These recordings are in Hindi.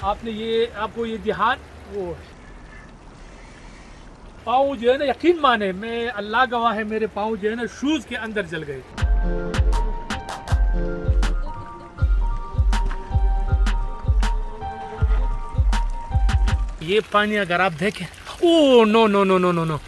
आपने ये आपको ये ध्यान वो पाँव जो है ना, यकीन माने, मैं अल्लाह गवाह है, मेरे पाँव जो है ना शूज़ के अंदर जल गए। ये पानी अगर आप देखें, oh no no no no no no,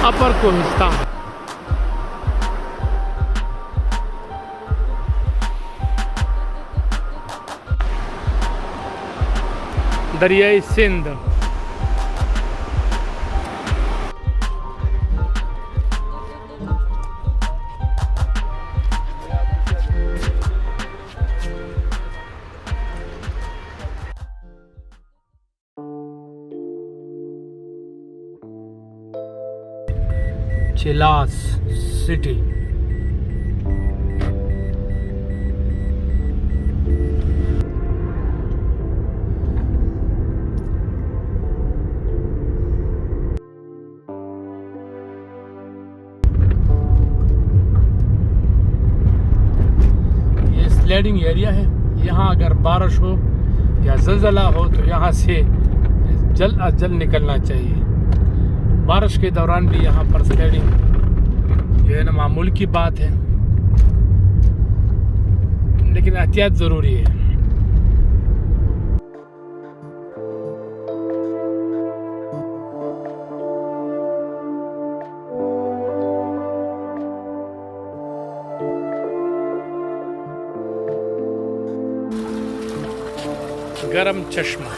upper Kohistan. दरियाई सिंध, चिलास सिटी। ये स्लाइडिंग एरिया है। यहाँ अगर बारिश हो या ज़लज़ला हो तो यहाँ से जल्द अज जल्द निकलना चाहिए। बारिश के दौरान भी यहाँ पर स्लाइडिंग जो है ना मामूल की बात है, लेकिन एहतियात ज़रूरी है। गरम चश्मा,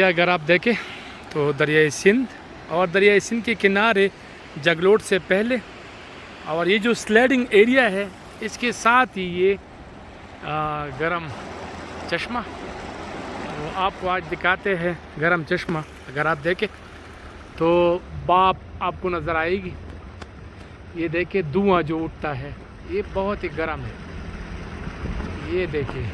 अगर आप देखें तो दरियाई सिंध, और दरियाई सिंध के किनारे जगलोट से पहले, और ये जो स्लाइडिंग एरिया है इसके साथ ही ये गरम चश्मा, वो आपको आज दिखाते हैं। गरम चश्मा अगर आप देखें तो बाप आपको नज़र आएगी। ये देखिए धुआं जो उठता है, ये बहुत ही गर्म है। ये देखिए,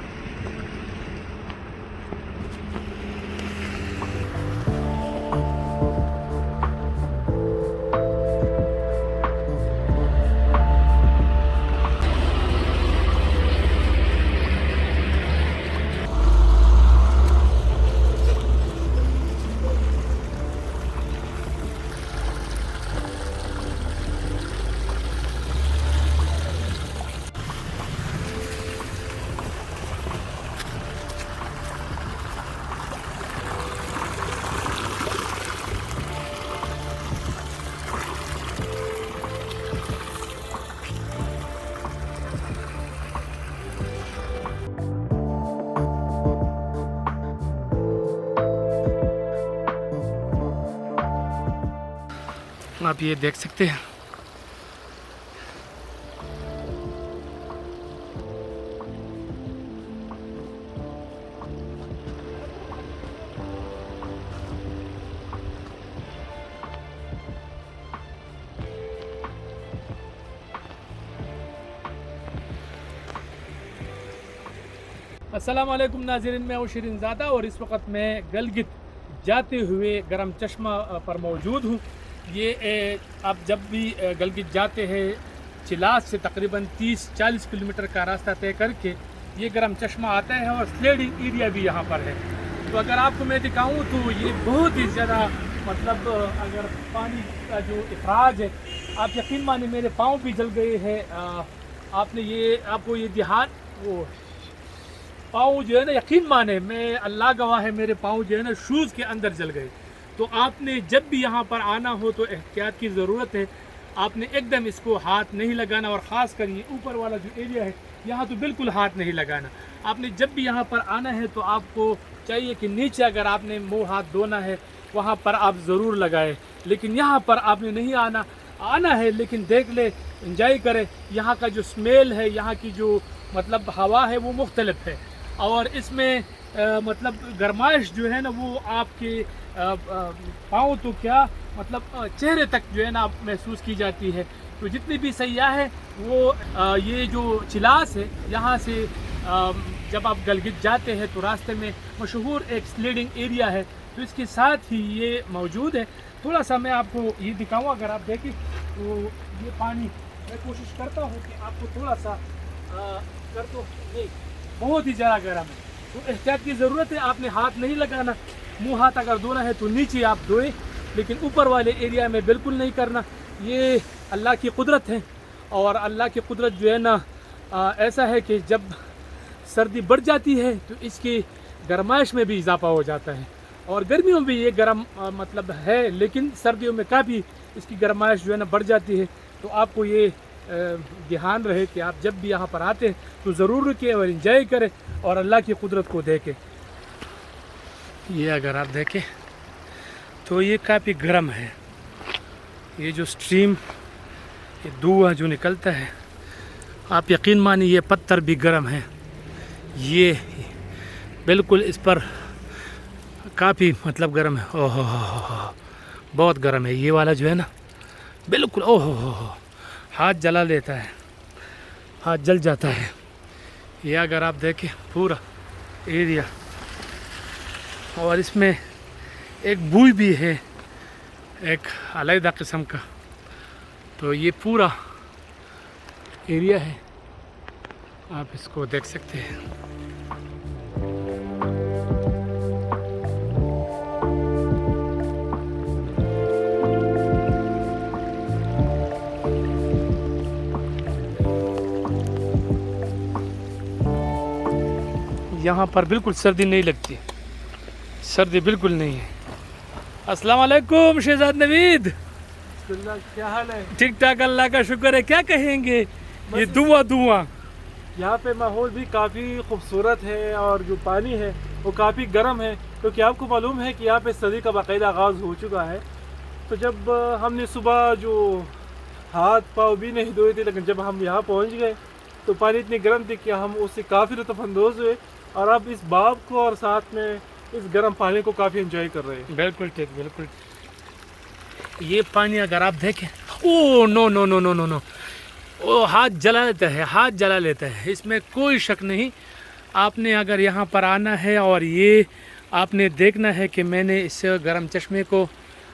आप ये देख सकते हैं। अस्सलाम वालेकुम नाज़रीन, मैं हूँ शिरीनज़ादा और इस वक्त मैं गलगित जाते हुए गरम चश्मा पर मौजूद हूँ। ये आप जब भी गलगित जाते हैं चिलास से तकरीबन 30-40 किलोमीटर का रास्ता तय करके ये गरम चश्मा आता है, और स्लाइडिंग एरिया भी यहाँ पर है। तो अगर आपको मैं दिखाऊँ तो ये बहुत ही ज़्यादा, मतलब अगर पानी का जो इखराज है, आप यकीन माने मेरे पाँव भी जल गए हैं। आपको ये ध्यान वो पाँव जो है ना, यकीन माने, मैं अल्लाह गवाह है, मेरे पाँव जो है ना शूज़ के अंदर जल गए। तो आपने जब भी यहाँ पर आना हो तो एहतियात की ज़रूरत है। आपने एकदम इसको हाथ नहीं लगाना, और ख़ास कर ये ऊपर वाला जो एरिया है यहाँ तो बिल्कुल हाथ नहीं लगाना। आपने जब भी यहाँ पर आना है तो आपको चाहिए कि नीचे अगर आपने मुँह हाथ धोना है वहाँ पर आप ज़रूर लगाए, लेकिन यहाँ पर आपने नहीं आना है, लेकिन देख ले, इंजॉय करें। यहाँ का जो स्मेल है, यहाँ की जो मतलब हवा है वो मुख्तलिफ है, और इसमें मतलब गरमाइश जो है ना वो आपके पाँव तो क्या मतलब चेहरे तक जो है ना महसूस की जाती है। तो जितने भी सयाह हैं वो ये जो चिलास है यहाँ से जब आप गलगित जाते हैं तो रास्ते में मशहूर एक स्लीडिंग एरिया है, तो इसके साथ ही ये मौजूद है। थोड़ा सा मैं आपको ये दिखाऊँ, अगर आप देखें तो ये पानी, मैं कोशिश करता हूँ कि आपको थोड़ा सा कर दो, नहीं बहुत ही ज़्यादा गर्म है, तो एहतियात की ज़रूरत है। आपने हाथ नहीं लगाना, मुँह हाथ अगर धोना है तो नीचे आप धोएं, लेकिन ऊपर वाले एरिया में बिल्कुल नहीं करना। ये अल्लाह की कुदरत है, और अल्लाह की कुदरत जो है ना ऐसा है कि जब सर्दी बढ़ जाती है तो इसकी गर्माइश में भी इजाफा हो जाता है, और गर्मियों में भी ये गर्म मतलब है, लेकिन सर्दियों में काफ़ी इसकी गर्माइश जो है ना बढ़ जाती है। तो आपको ये ध्यान रहे कि आप जब भी यहाँ पर आते हैं तो ज़रूर रुकें और इंजॉय करें और अल्लाह की कुदरत को देखें। ये अगर आप देखें तो ये काफ़ी गर्म है, ये जो स्ट्रीम, ये धुआं जो निकलता है, आप यकीन मानिए ये पत्थर भी गर्म है, ये बिल्कुल इस पर काफ़ी मतलब गर्म है। ओहो हो, बहुत गर्म है ये वाला जो है ना, बिल्कुल ओहो हो, हाथ जला लेता है, हाथ जल जाता है। ये अगर आप देखें पूरा एरिया, और इसमें एक बूई भी है एक अलग किस्म का, तो ये पूरा एरिया है, आप इसको देख सकते हैं। यहाँ पर बिल्कुल सर्दी नहीं लगती, सर्दी बिल्कुल नहीं है। अस्सलाम वालेकुम शहजाद नवीद, क्या हाल है? ठीक ठाक, अल्लाह का शुक्र है। क्या कहेंगे, ये धुआं यहाँ पे माहौल भी काफ़ी खूबसूरत है, और जो पानी है वो काफ़ी गर्म है, क्योंकि आपको मालूम है कि यहाँ पे सर्दी का बाकायदा आगाज़ हो चुका है। तो जब हमने सुबह जो हाथ पाँव भी नहीं धोए थे, लेकिन जब हम यहाँ पहुँच गए तो पानी इतनी गर्म थी कि हम उससे काफ़ी लुत्फ़अंदोज़ हुए, और अब इस बाब को और साथ में इस गर्म पानी को काफ़ी एंजॉय कर रहे हैं। बिल्कुल ठीक, बिल्कुल। ये पानी अगर आप देखें, oh no no no no no no, वो हाथ जला लेता है, हाथ जला लेता है, इसमें कोई शक नहीं। आपने अगर यहाँ पर आना है और ये आपने देखना है कि मैंने इस गर्म चश्मे को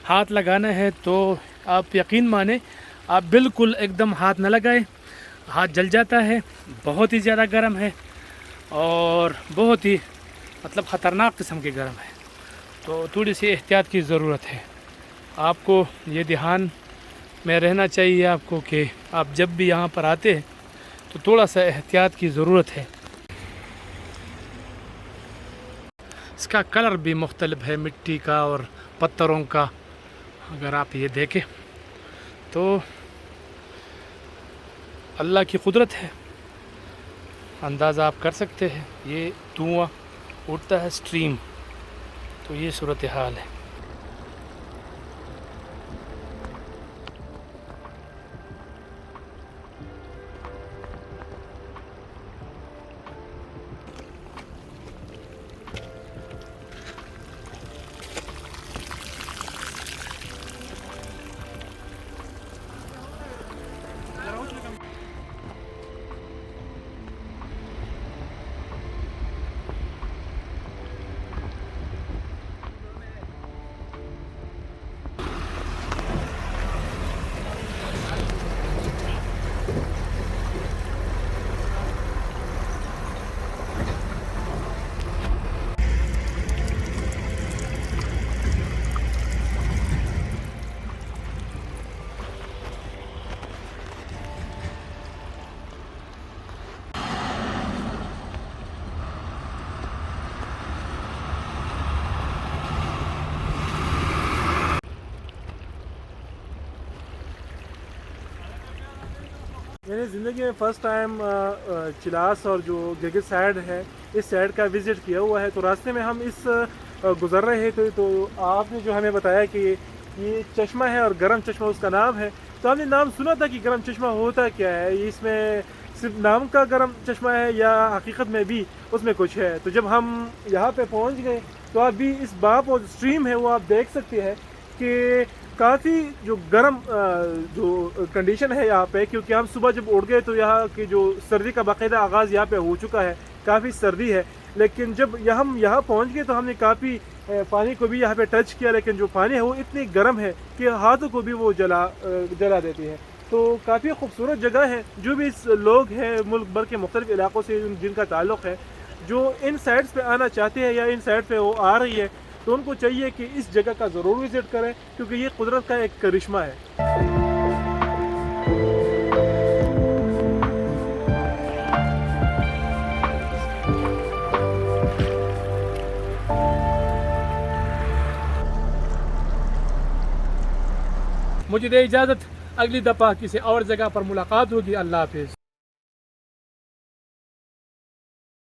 हाथ लगाना है, तो आप यकीन माने आप बिल्कुल एकदम हाथ न लगाएं, हाथ जल जाता है, बहुत ही ज़्यादा गर्म है और बहुत ही मतलब ख़तरनाक किस्म की गर्म है। तो थोड़ी सी एहतियात की ज़रूरत है, आपको ये ध्यान में रहना चाहिए आपको कि आप जब भी यहाँ पर आते हैं तो थोड़ा सा एहतियात की ज़रूरत है। इसका कलर भी मुख्तलिफ है, मिट्टी का और पत्थरों का। अगर आप ये देखें तो अल्लाह की कुदरत है, अंदाज़ा आप कर सकते हैं। ये धुआं उठता है स्ट्रीम, तो ये सूरत हाल है। मैंने ज़िंदगी में फ़र्स्ट टाइम चिलास और जो गिलगित साइड है इस साइड का विज़िट किया हुआ है। तो रास्ते में हम इस गुज़र रहे थे तो आपने जो हमें बताया कि ये चश्मा है और गरम चश्मा उसका नाम है। तो हमने नाम सुना था कि गरम चश्मा होता क्या है, ये इसमें सिर्फ नाम का गरम चश्मा है या हकीकत में भी उसमें कुछ है। तो जब हम यहाँ पे पहुँच गए तो अभी इस बाप और स्ट्रीम है वो आप देख सकते हैं कि काफ़ी जो गर्म जो कंडीशन है यहाँ पे, क्योंकि हम सुबह जब उठ गए तो यहाँ की जो सर्दी का बाकायदा आगाज़ यहाँ पे हो चुका है, काफ़ी सर्दी है। लेकिन जब हम यहाँ पहुँच गए तो हमने काफ़ी पानी को भी यहाँ पे टच किया, लेकिन जो पानी है वो इतनी गर्म है कि हाथों को भी वो जला देती है। तो काफ़ी खूबसूरत जगह है। जो भी इस लोग हैं मुल्क भर के मुख्तलिफ इलाक़ों से जिनका ताल्लुक़ है, जो इन साइड्स पे आना चाहते हैं या इन साइड पे वो आ रही है, तो उनको चाहिए कि इस जगह का ज़रूर विज़िट करें, क्योंकि ये कुदरत का एक करिश्मा है। मुझे दे इजाज़त, अगली दफ़ा किसी और जगह पर मुलाकात होगी। अल्लाह हाफिज़।